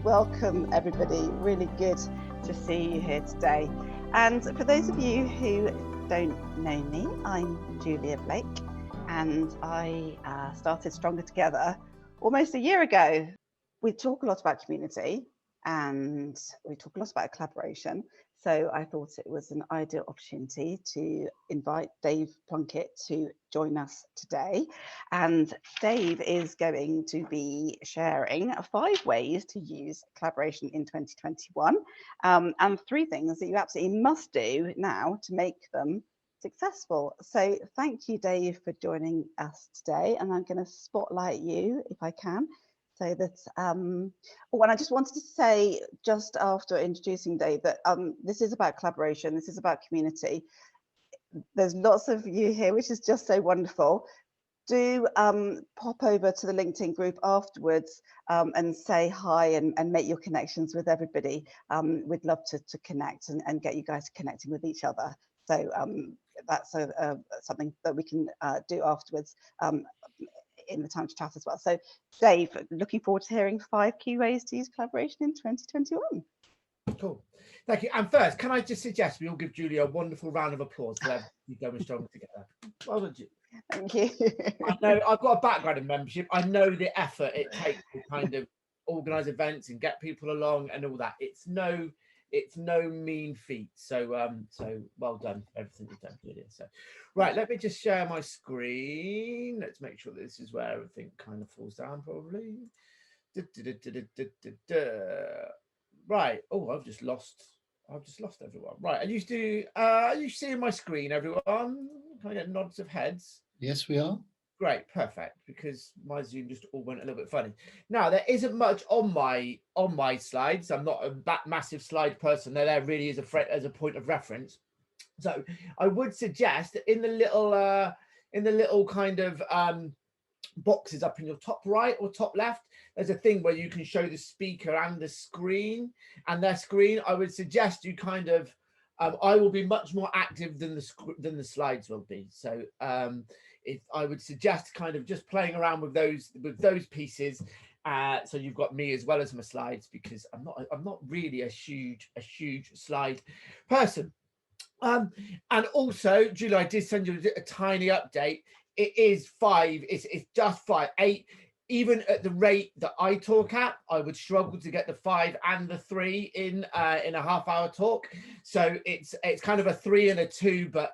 welcome everybody. Really good to see you here today. And for those of you who don't know me, I'm Julia Blake, and I started Stronger Together almost a year ago. We talk a lot about community and we talk a lot about collaboration. So I thought it was an ideal opportunity to invite Dave Plunkett to join us today. And Dave is going to be sharing 5 ways to use collaboration in 2021 and 3 things that you absolutely must do now to make them successful. So thank you, Dave, for joining us today. And I'm going to spotlight you if I can. So that, and I just wanted to say, just after introducing Dave, that this is about collaboration, this is about community. There's lots of you here, which is just so wonderful. Do pop over to the LinkedIn group afterwards and say hi and make your connections with everybody. We'd love to connect and get you guys connecting with each other. So that's something that we can do afterwards. In the time to chat as well. So Dave, looking forward to hearing 5 key ways to use collaboration in 2021. Cool, thank you. And first, can I just suggest we all give Julia a wonderful round of applause for you going Stronger Together. Well done, Julia. Thank you. I know I've got a background in membership. I know the effort it takes to kind of organise events and get people along and all that. It's no mean feat. So so well done for everything you've done, Julia. So right, let me just share my screen. Let's make sure that this is where everything kind of falls down probably. Right. Oh, I've just lost everyone. Right. Are you seeing my screen, everyone? Can I get nods of heads? Yes, we are. Great, perfect, because my Zoom just all went a little bit funny. Now, there isn't much on my slides. I'm not a massive slide person. There really is as a point of reference. So I would suggest that in the little kind of boxes up in your top right or top left, there's a thing where you can show the speaker and the screen and their screen. I would suggest you kind of I will be much more active than the slides will be. So if I would suggest kind of just playing around with those pieces, so you've got me as well as my slides, because I'm not really a huge slide person. And also, Julia, I did send you a tiny update. It is 5. It's just 5. 8. Even at the rate that I talk at, I would struggle to get the 5 and the 3 in a half-hour talk. So it's kind of a 3 and a 2, but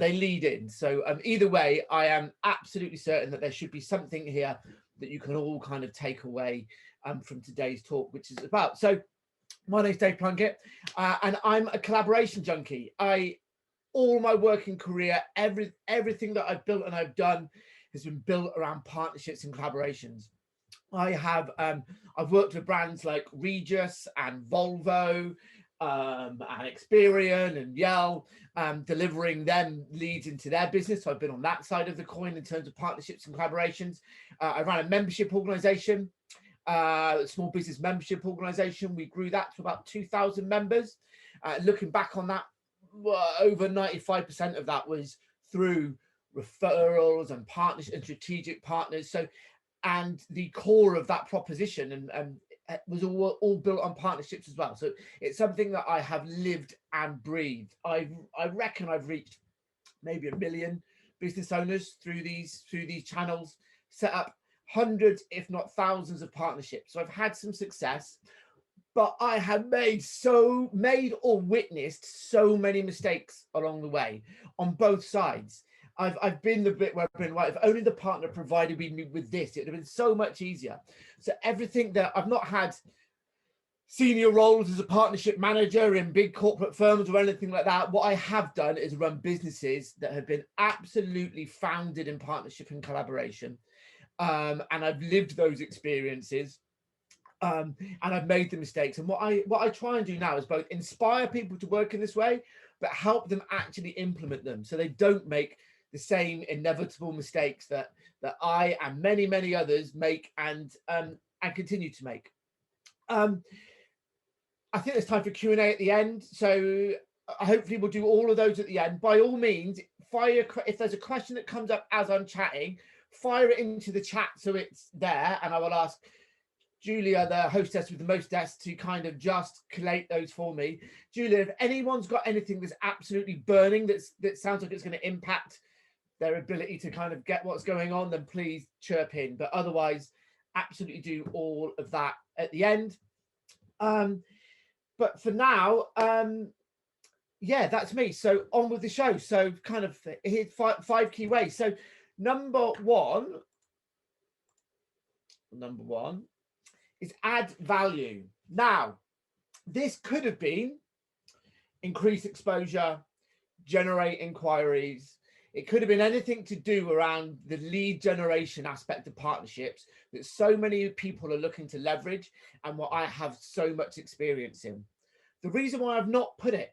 they lead in. So either way, I am absolutely certain that there should be something here that you can all kind of take away from today's talk, which is about. So my name's Dave Plunkett, and I'm a collaboration junkie. All my working career, everything that I've built and I've done has been built around partnerships and collaborations. I've worked with brands like Regis and Volvo, and Experian and Yell, delivering them leads into their business. So I've been on that side of the coin in terms of partnerships and collaborations. I ran a membership organization, small business membership organization. We grew that to about 2,000 members. Looking back on that, over 95% of that was through referrals and partners and strategic partners. So, and the core of that proposition and was all built on partnerships as well. So it's something that I have lived and breathed. I reckon I've reached maybe 1 million business owners through these channels, set up hundreds, if not thousands, of partnerships. So I've had some success, but I have made or witnessed so many mistakes along the way on both sides. I've been the bit where I've been, right, if only the partner provided me with this, it would have been so much easier. So everything that I've not had senior roles as a partnership manager in big corporate firms or anything like that. What I have done is run businesses that have been absolutely founded in partnership and collaboration. And I've lived those experiences. And I've made the mistakes. And what I try and do now is both inspire people to work in this way, but help them actually implement them so they don't make the same inevitable mistakes that I and many others make and continue to make. I think there's time for Q&A at the end, so hopefully we'll do all of those at the end. By all means, if there's a question that comes up as I'm chatting, fire it into the chat so it's there, and I will ask Julia, the hostess with the most desks, to kind of just collate those for me. Julia, if anyone's got anything that's absolutely burning, that sounds like it's going to impact their ability to kind of get what's going on, then please chirp in. But otherwise, absolutely do all of that at the end. But for now, yeah, that's me. So on with the show. So kind of here's five key ways. So number one is add value. Now, this could have been increase exposure, generate inquiries. It could have been anything to do around the lead generation aspect of partnerships that so many people are looking to leverage, and what I have so much experience in. The reason why I've not put it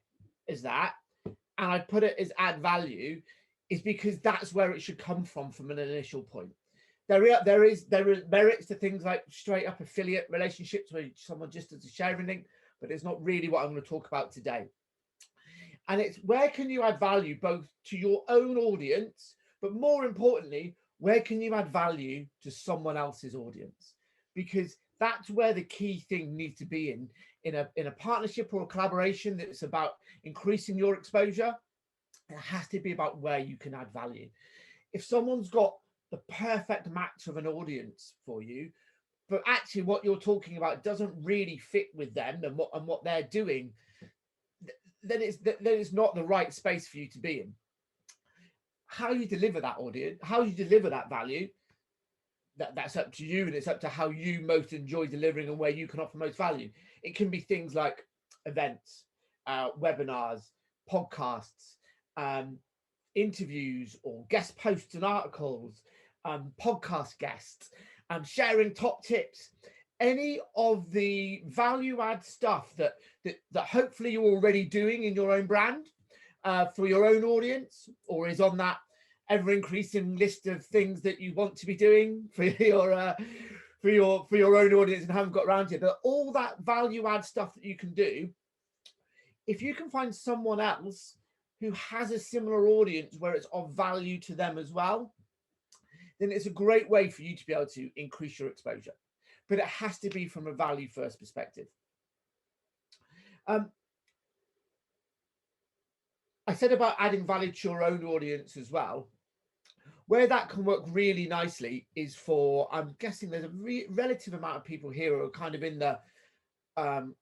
as that, and I put it as add value, is because that's where it should come from an initial point. There is merits to things like straight up affiliate relationships where someone just does a sharing link, but it's not really what I'm going to talk about today. And it's where can you add value both to your own audience, but more importantly, where can you add value to someone else's audience? Because that's where the key thing needs to be in a partnership or a collaboration that's about increasing your exposure. It has to be about where you can add value. If someone's got the perfect match of an audience for you, but actually what you're talking about doesn't really fit with them and what they're doing, then it's not the right space for you to be in. How you deliver that audience, how you deliver that value, that's up to you, and it's up to how you most enjoy delivering and where you can offer most value. It can be things like events, webinars, podcasts, interviews, or guest posts and articles, podcast guests, sharing top tips, any of the value add stuff that hopefully you're already doing in your own brand for your own audience, or is on that ever increasing list of things that you want to be doing for your own audience and haven't got around to it. But all that value add stuff that you can do, if you can find someone else who has a similar audience where it's of value to them as well, then it's a great way for you to be able to increase your exposure. But it has to be from a value first perspective. I said about adding value to your own audience as well. Where that can work really nicely is for, I'm guessing there's a relative amount of people here who are kind of in the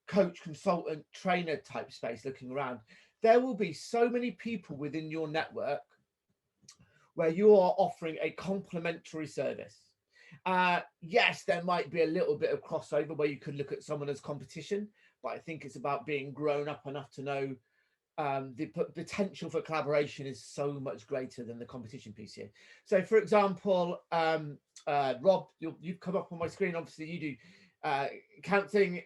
coach, consultant, trainer type space looking around. There will be so many people within your network where you are offering a complementary service. Yes, there might be a little bit of crossover where you could look at someone as competition, but I think it's about being grown up enough to know the potential for collaboration is so much greater than the competition piece here. So, for example, Rob, you've come up on my screen. Obviously, you do counting.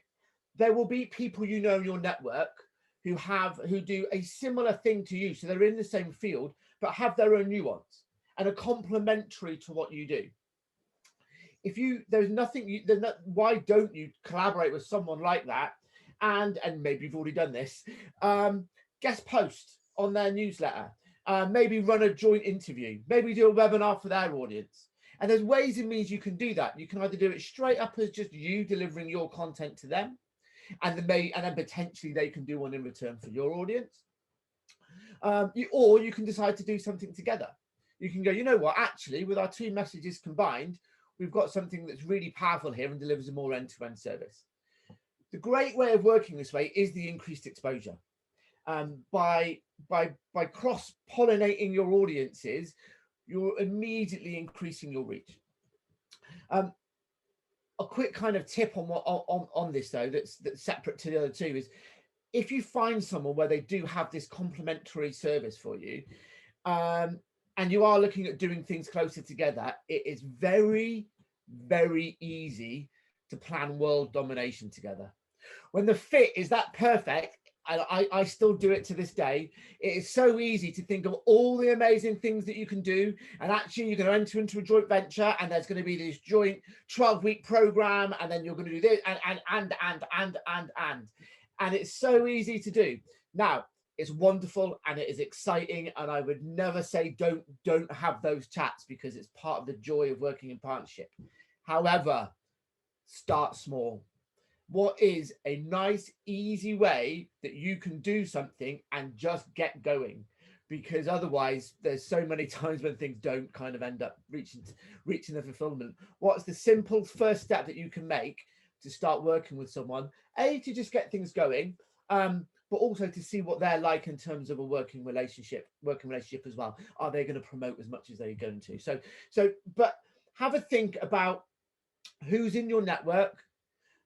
There will be people you know in your network who do a similar thing to you. So they're in the same field, but have their own nuance and are complementary to what you do. If why don't you collaborate with someone like that? And maybe you've already done this. Guest post on their newsletter, maybe run a joint interview, maybe do a webinar for their audience. And there's ways and means you can do that. You can either do it straight up as just you delivering your content to them, and then potentially they can do one in return for your audience. Or you can decide to do something together. You can go, you know what, actually, with our two messages combined, we've got something that's really powerful here and delivers a more end-to-end service. The great way of working this way is the increased exposure. By cross-pollinating your audiences, you're immediately increasing your reach. A quick kind of tip on this though, that's separate to the other two, is if you find someone where they do have this complementary service for you, and you are looking at doing things closer together, it is very, very easy to plan world domination together. When the fit is that perfect, and I still do it to this day, it is so easy to think of all the amazing things that you can do. And actually, you're going to enter into a joint venture, and there's going to be this joint 12-week program, and then you're going to do this, and it's so easy to do. Now, it's wonderful and it is exciting, and I would never say don't have those chats, because it's part of the joy of working in partnership. However, start small. What is a nice, easy way that you can do something and just get going? Because otherwise, there's so many times when things don't kind of end up reaching the fulfillment. What's the simple first step that you can make to start working with someone? A, to just get things going, but also to see what they're like in terms of a working relationship as well. Are they going to promote as much as they're going to? But have a think about who's in your network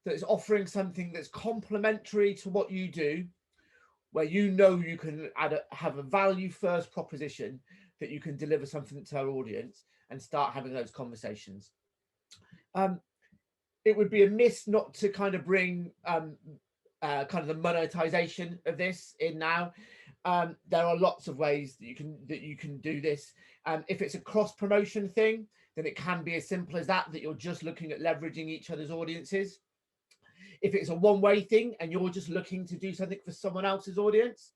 that is offering something that's complementary to what you do, where you know you can have a value first proposition that you can deliver something to our audience, and start having those conversations. It would be a miss not to kind of bring kind of the monetization of this in now. There are lots of ways that you can do this. If it's a cross promotion thing, then it can be as simple as that you're just looking at leveraging each other's audiences. If it's a one-way thing and you're just looking to do something for someone else's audience,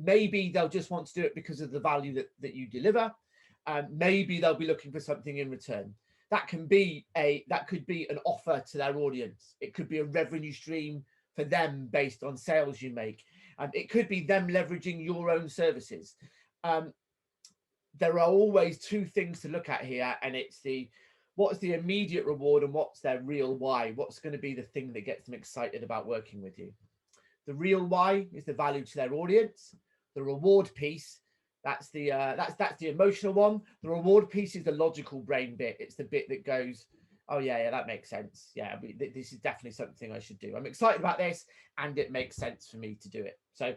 maybe they'll just want to do it because of the value that you deliver. Maybe they'll be looking for something in return. That could be an offer to their audience. It could be a revenue stream for them based on sales you make. It could be them leveraging your own services. There are always two things to look at here, and it's what's the immediate reward and what's their real why? What's going to be the thing that gets them excited about working with you? The real why is the value to their audience. The reward piece, that's the emotional one. The reward piece is the logical brain bit. It's the bit that goes, oh yeah, that makes sense. Yeah, this is definitely something I should do. I'm excited about this, and it makes sense for me to do it. So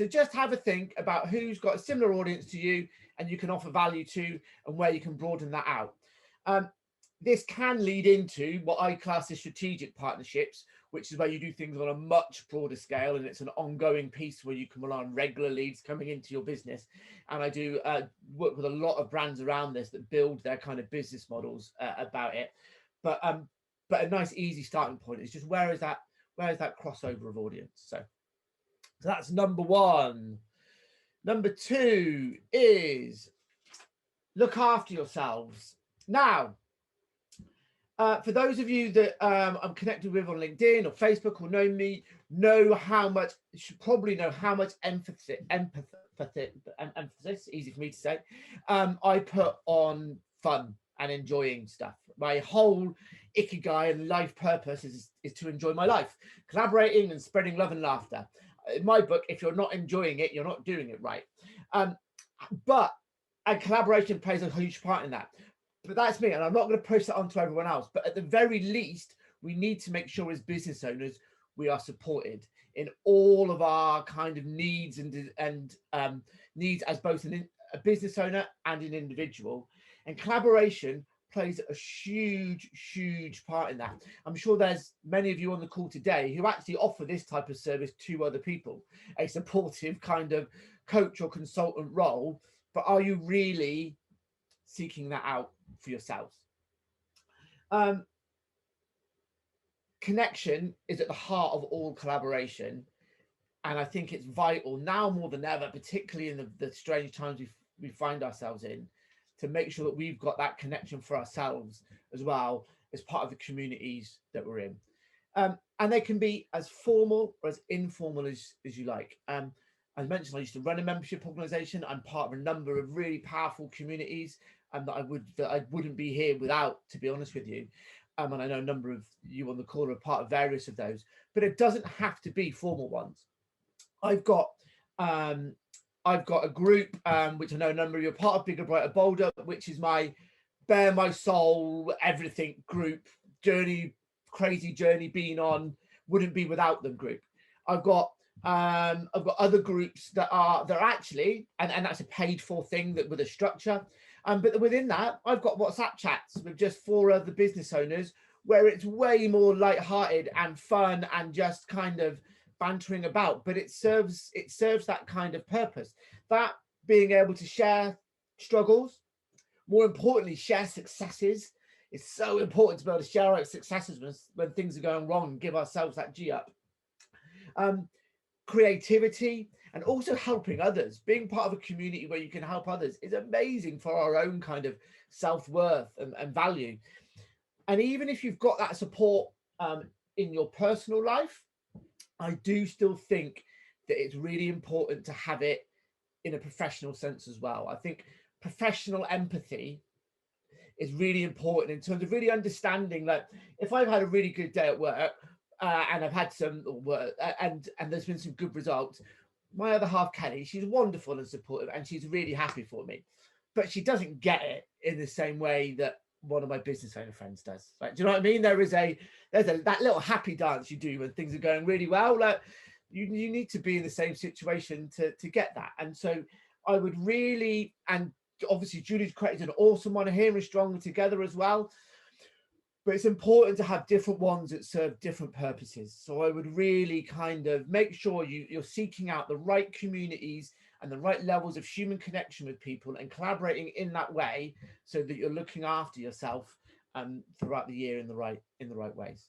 just have a think about who's got a similar audience to you and you can offer value to, and where you can broaden that out. This can lead into what I class as strategic partnerships, which is where you do things on a much broader scale, and it's an ongoing piece where you can rely on regular leads coming into your business. And I do work with a lot of brands around this that build their kind of business models about it. But a nice easy starting point is just where is that crossover of audience? So that's number one. Number two is look after yourselves. Now, for those of you that I'm connected with on LinkedIn or Facebook or know me, probably know how much emphasis, easy for me to say, I put on fun and enjoying stuff. My whole ikigai and life purpose is to enjoy my life, collaborating and spreading love and laughter. In my book, if you're not enjoying it, you're not doing it right. But collaboration plays a huge part in that. But that's me, and I'm not going to push that onto everyone else. But at the very least, we need to make sure as business owners we are supported in all of our kind of needs and needs as both a business owner and an individual. And collaboration plays a huge part in that. I'm sure there's many of you on the call today who actually offer this type of service to other people, a supportive kind of coach or consultant role. But are you really seeking that out for yourselves? Connection is at the heart of all collaboration, and I think it's vital now more than ever, particularly in the strange times we find ourselves in, to make sure that we've got that connection for ourselves as well as part of the communities that we're in. And they can be as formal or as informal as you like. As mentioned, I used to run a membership organization. I'm part of a number of really powerful communities that I wouldn't be here without, to be honest with you. And I know a number of you on the call are part of various of those, but it doesn't have to be formal ones. I've got a group which I know a number of you are part of, Bigger, Brighter, Bolder, which is my bare my soul everything group, crazy journey being on, wouldn't be without them group. I've got other groups that are actually, and that's a paid for thing that with a structure. But within that, I've got WhatsApp chats with just 4 other business owners where it's way more lighthearted and fun and just kind of bantering about. But it serves that kind of purpose. That being able to share struggles, more importantly, share successes. It's so important to be able to share our successes when things are going wrong and give ourselves that G up. Creativity, and also helping others. Being part of a community where you can help others is amazing for our own kind of self-worth and value. And even if you've got that support in your personal life, I do still think that it's really important to have it in a professional sense as well. I think professional empathy is really important in terms of really understanding, like, if I've had a really good day at work and I've had some work and there's been some good results, my other half, Kelly, she's wonderful and supportive and she's really happy for me, but she doesn't get it in the same way that one of my business owner friends does. Like, do you know what I mean? There's that little happy dance you do when things are going really well. Like, you need to be in the same situation to get that. And so I would really, and obviously Julie's created an awesome one here and Stronger Together as well, but it's important to have different ones that serve different purposes. So I would really kind of make sure you're seeking out the right communities and the right levels of human connection with people and collaborating in that way, so that you're looking after yourself throughout the year in the right ways.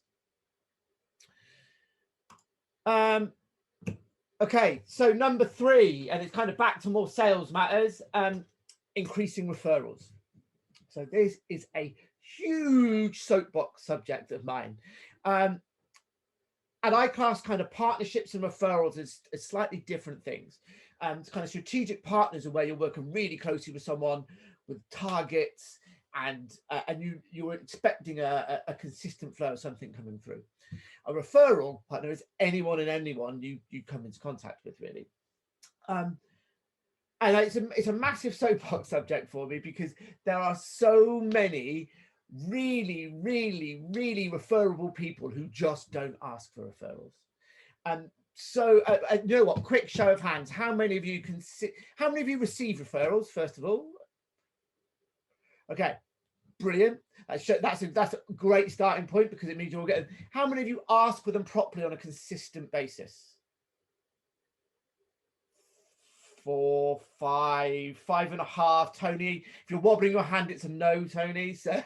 Okay, so number 3, and it's kind of back to more sales matters, increasing referrals. So this is a huge soapbox subject of mine. And I class kind of partnerships and referrals as slightly different things. It's kind of strategic partners are where you're working really closely with someone with targets, and you're expecting a consistent flow of something coming through. A referral partner is anyone and anyone you come into contact with, really. And it's a massive soapbox subject for me, because there are so many really, really, really referable people who just don't ask for referrals. So you know what? Quick show of hands. How many of you how many of you receive referrals, first of all? Okay, brilliant. That's a great starting point, because it means you're getting. How many of you ask for them properly on a consistent basis? 4, 5, 5.5. Tony, if you're wobbling your hand, it's a no, Tony. So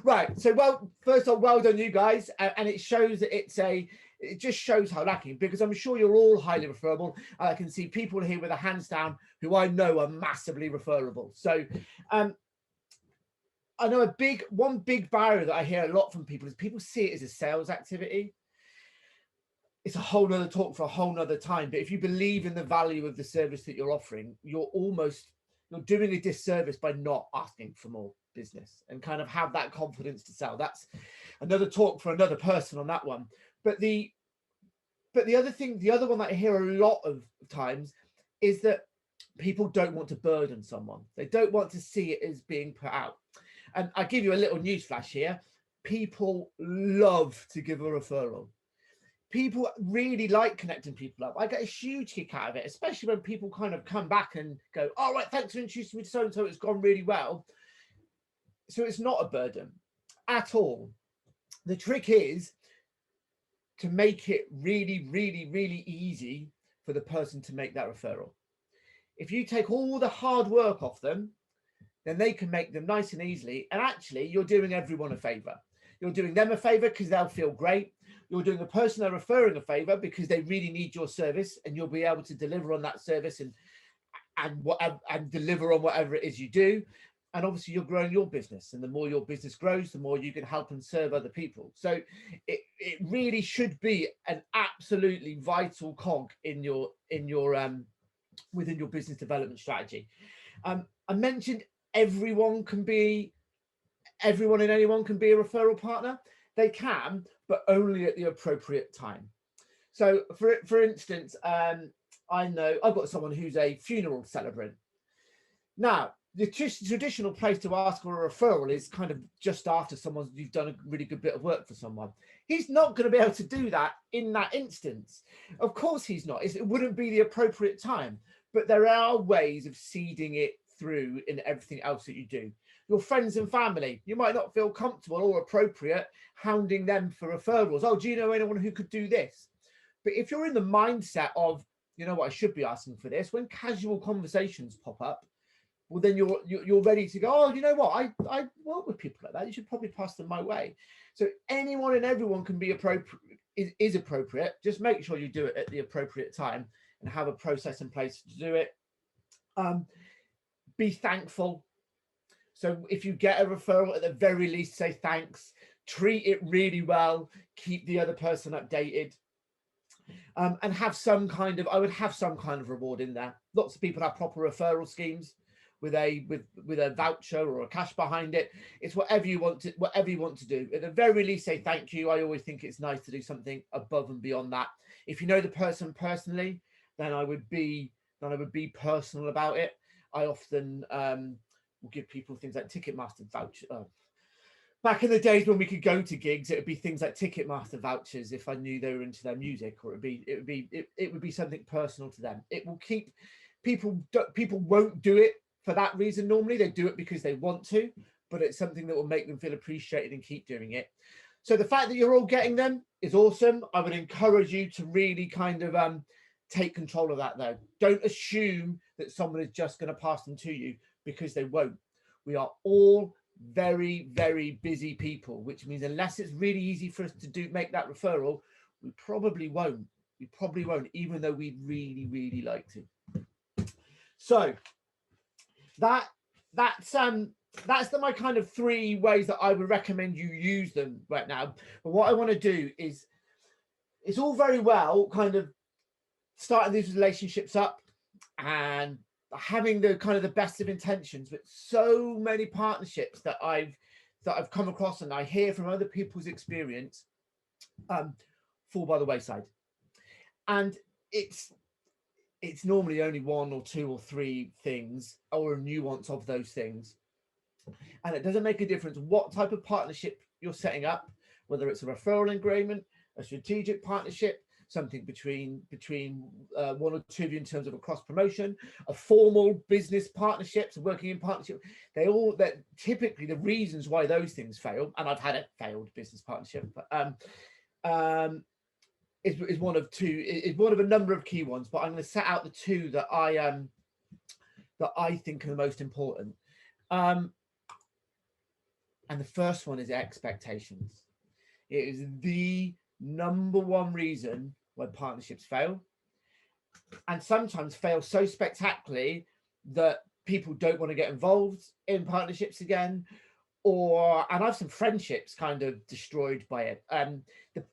right. So, well, first of all, well done, you guys. And it shows that it just shows how lacking, because I'm sure you're all highly referable. I can see people here with their hands down who I know are massively referable. So I know one big barrier that I hear a lot from people is people see it as a sales activity. It's a whole nother talk for a whole nother time. But if you believe in the value of the service that you're offering, you're doing a disservice by not asking for more business and kind of have that confidence to sell. That's another talk for another person on that one. But the other one that I hear a lot of times is that people don't want to burden someone. They don't want to see it as being put out. And I give you a little news flash here. People love to give a referral. People really like connecting people up. I get a huge kick out of it, especially when people kind of come back and go, "All right, thanks for introducing me to so-and-so. It's gone really well." So it's not a burden at all. The trick is to make it really, really, really easy for the person to make that referral. If you take all the hard work off them, then they can make them nice and easily. And actually, you're doing everyone a favor. You're doing them a favor because they'll feel great. You're doing the person they're referring a favor because they really need your service, and you'll be able to deliver on that service and deliver on whatever it is you do. And obviously, you're growing your business, and the more your business grows, the more you can help and serve other people. So it really should be an absolutely vital cog in your within your business development strategy. I mentioned everyone and anyone can be a referral partner. They can, but only at the appropriate time. So for instance, I know I've got someone who's a funeral celebrant. Now, the traditional place to ask for a referral is kind of just after you've done a really good bit of work for someone. He's not going to be able to do that in that instance. Of course he's not. It wouldn't be the appropriate time. But there are ways of seeding it through in everything else that you do. Your friends and family, you might not feel comfortable or appropriate hounding them for referrals. Oh, do you know anyone who could do this? But if you're in the mindset of, you know what, I should be asking for this, when casual conversations pop up, well, then you're ready to go, oh, you know what, I work with people like that. You should probably pass them my way. So anyone and everyone can be appropriate, is appropriate. Just make sure you do it at the appropriate time and have a process in place to do it. Be thankful. So if you get a referral, at the very least, say thanks, treat it really well, keep the other person updated. And have some kind of, I would have some kind of reward in there. Lots of people have proper referral schemes with a voucher or a cash behind it. It's whatever you want to do. At the very least, say thank you. I always think it's nice to do something above and beyond that. If you know the person personally, then I would be personal about it. I often will give people things like Ticketmaster voucher. Back in the days when we could go to gigs, it would be things like Ticketmaster vouchers if I knew they were into their music, or it would be something personal to them. It will keep people won't do it for that reason. Normally they do it because they want to, but it's something that will make them feel appreciated and keep doing it. So the fact that you're all getting them is awesome. I would encourage you to really kind of take control of that, though. Don't assume that someone is just going to pass them to you, because they won't. We are all very, very busy people, which means unless it's really easy for us to make that referral, we probably won't. Even though we'd really, really like to. So that's my kind of 3 ways that I would recommend you use them right now. But what I want to do is, it's all very well kind of starting these relationships up and having the kind of the best of intentions, but so many partnerships that I've come across and I hear from other people's experience fall by the wayside. And it's normally only 1 or 2 or 3 things, or a nuance of those things. And it doesn't make a difference what type of partnership you're setting up, whether it's a referral agreement, a strategic partnership, something between 1 or 2 of you in terms of a cross promotion, a formal business partnership, so working in partnership. That typically the reasons why those things fail, and I've had a failed business partnership, is one of a number of key ones. But I'm going to set out the 2 that I think are the most important. And the first one is expectations. It is the number 1 reason why partnerships fail, and sometimes fail so spectacularly that people don't want to get involved in partnerships again, and I've some friendships kind of destroyed by it.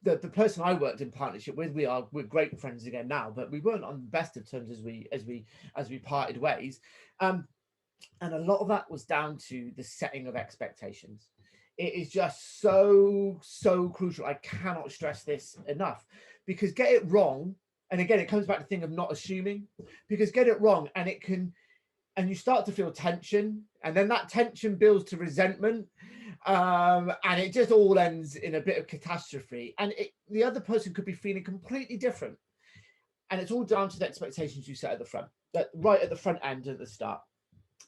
The person I worked in partnership with, we're great friends again now, but we weren't on the best of terms as we parted ways. And a lot of that was down to the setting of expectations. It is just so crucial. I cannot stress this enough, because get it wrong, and again, it comes back to the thing of not assuming, because get it wrong and you start to feel tension, and then that tension builds to resentment, and it just all ends in a bit of catastrophe. And the other person could be feeling completely different, and it's all down to the expectations you set at the front, right at the front end at the start.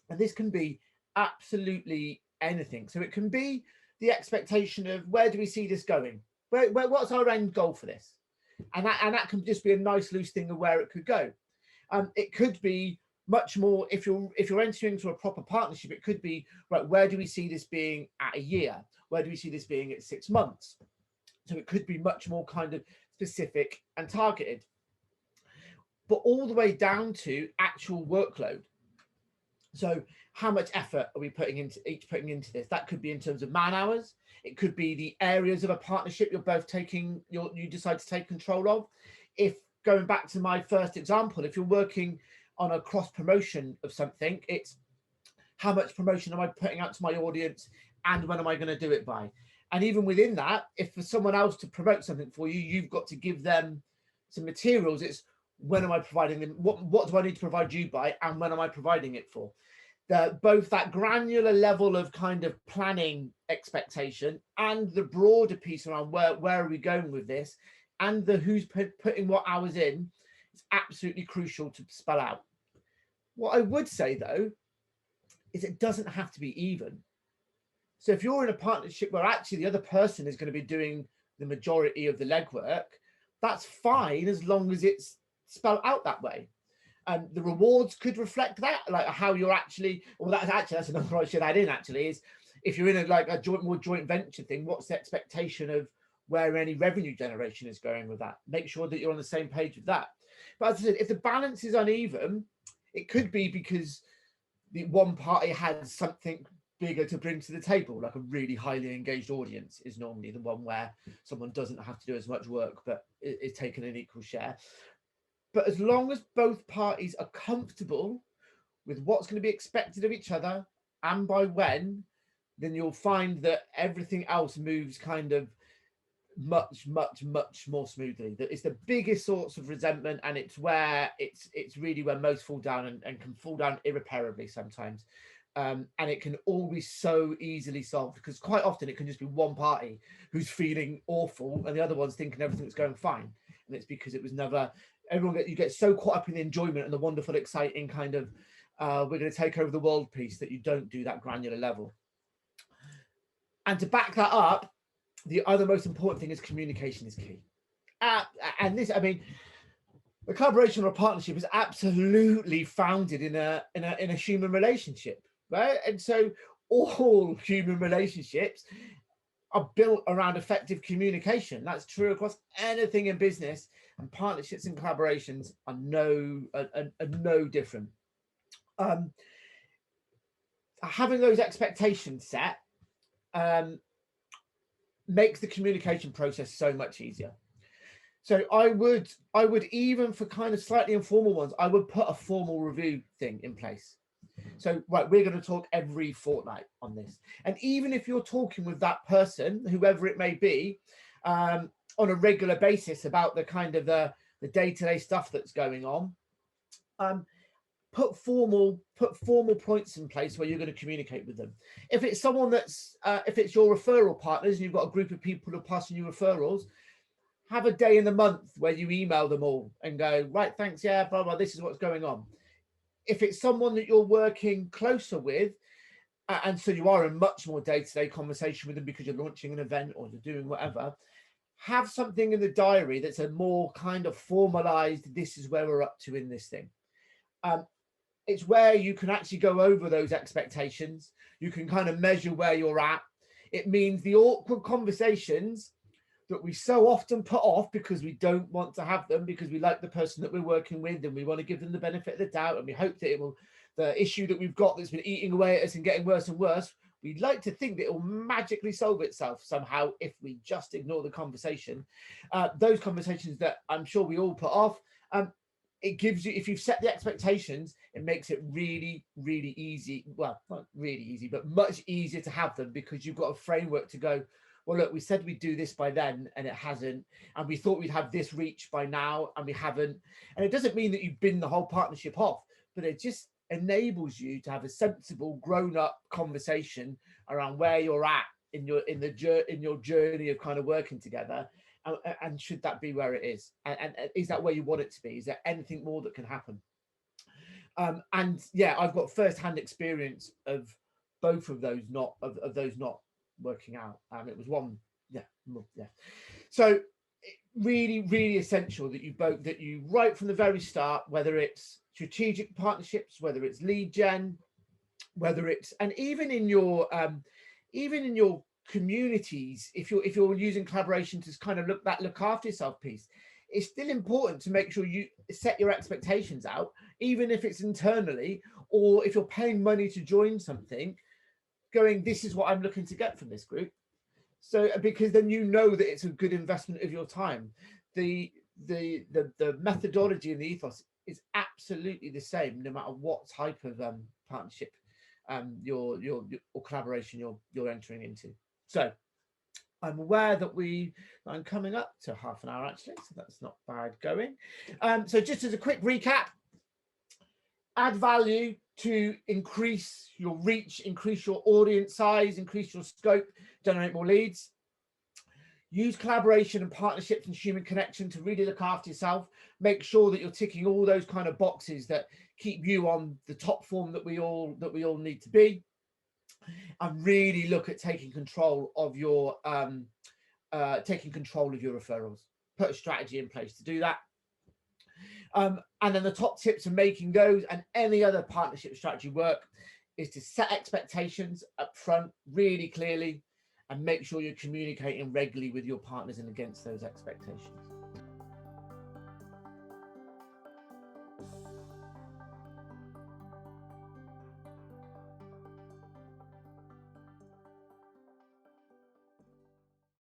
And this can be absolutely anything. So it can be the expectation of, where do we see this going? What's our end goal for this? And that can just be a nice loose thing of where it could go. It could be much more, if you're entering into a proper partnership, it could be, right, where do we see this being at a year? Where do we see this being at 6 months? So it could be much more kind of specific and targeted, but all the way down to actual workload. So how much effort are we putting into this? That could be in terms of man hours. It could be the areas of a partnership you're both you decide to take control of. If, going back to my first example, if you're working on a cross promotion of something, it's how much promotion am I putting out to my audience, and when am I going to do it by? And even within that, if for someone else to promote something for you, you've got to give them some materials. It's, when am I providing them? What do I need to provide you by, and when am I providing it for? Both that granular level of kind of planning expectation, and the broader piece around where are we going with this, and the who's putting what hours in, it's absolutely crucial to spell out. What I would say, though, is it doesn't have to be even. So if you're in a partnership where actually the other person is going to be doing the majority of the legwork, that's fine, as long as it's spelled out that way. And the rewards could reflect that, like how you're actually, well, that's another I should add in, actually, is if you're in a joint venture thing, what's the expectation of where any revenue generation is going with that? Make sure that you're on the same page with that. But as I said, if the balance is uneven, it could be because the one party has something bigger to bring to the table. Like a really highly engaged audience is normally the one where someone doesn't have to do as much work, but is taking an equal share. But as long as both parties are comfortable with what's going to be expected of each other and by when, then you'll find that everything else moves kind of much more smoothly. That it's the biggest sorts of resentment, and it's where it's really where most fall down and can fall down irreparably sometimes. And it can all be so easily solved, because quite often it can just be one party who's feeling awful and the other one's thinking everything's going fine, and it's because it was never you get so caught up in the enjoyment and the wonderful, exciting kind of we're going to take over the world piece that you don't do that granular level. And to back that up, the other most important thing is communication is key. And this, I mean, a collaboration or a partnership is absolutely founded in a human relationship, right? And so all human relationships are built around effective communication. That's true across anything in business, and partnerships and collaborations are no different. Having those expectations set makes the communication process so much easier. So I would even for kind of slightly informal ones, I would put a formal review thing in place. So, right, we're going to talk every fortnight on this. And even if you're talking with that person, whoever it may be, on a regular basis about the kind of the day-to-day stuff that's going on, put formal points in place where you're going to communicate with them. If it's someone that's, if it's your referral partners and you've got a group of people who are passing you referrals, have a day in the month where you email them all and go, right, thanks, yeah, blah, blah, this is what's going on. If it's someone that you're working closer with, and so you are in much more day-to-day conversation with them because you're launching an event or you're doing whatever, have something in the diary that's a more kind of formalized, this is where we're up to in this thing. It's where you can actually go over those expectations. You can kind of measure where you're at. It means the awkward conversations that we so often put off because we don't want to have them, because we like the person that we're working with and we want to give them the benefit of the doubt, and we hope that it will, the issue that we've got that's been eating away at us and getting worse and worse, we'd like to think that it will magically solve itself somehow if we just ignore the conversation. Those conversations that I'm sure we all put off, it gives you, if you've set the expectations, it makes it really easy. Well, not really easy, but much easier to have them, because you've got a framework to go, well, look, we said we'd do this by then and it hasn't, and we thought we'd have this reach by now and we haven't. And it doesn't mean that you've bin the whole partnership off, but it just enables you to have a sensible, grown-up conversation around where you're at in your journey of kind of working together. And should that be where it is? And is that where you want it to be? Is there anything more that can happen? And yeah, I've got first-hand experience of both of those not working out. It was one, yeah. So really essential that you right from the very start, whether it's strategic partnerships, whether it's lead gen, whether it's, and even in your communities, if you're using collaboration to kind of look after yourself piece, it's still important to make sure you set your expectations out, even if it's internally, or if you're paying money to join something, going, this is what I'm looking to get from this group. So because then you know that it's a good investment of your time. The methodology and the ethos is absolutely the same no matter what type of partnership your or collaboration you're entering into. So I'm aware that I'm coming up to half an hour actually, so that's not bad going. So just as a quick recap, add value to increase your reach, increase your audience size, increase your scope, generate more leads. Use collaboration and partnerships and human connection to really look after yourself. Make sure that you're ticking all those kind of boxes that keep you on the top form that we all need to be. And really look at taking control of your referrals. Put a strategy in place to do that. And then the top tips of making those and any other partnership strategy work is to set expectations up front really clearly and make sure you're communicating regularly with your partners and against those expectations.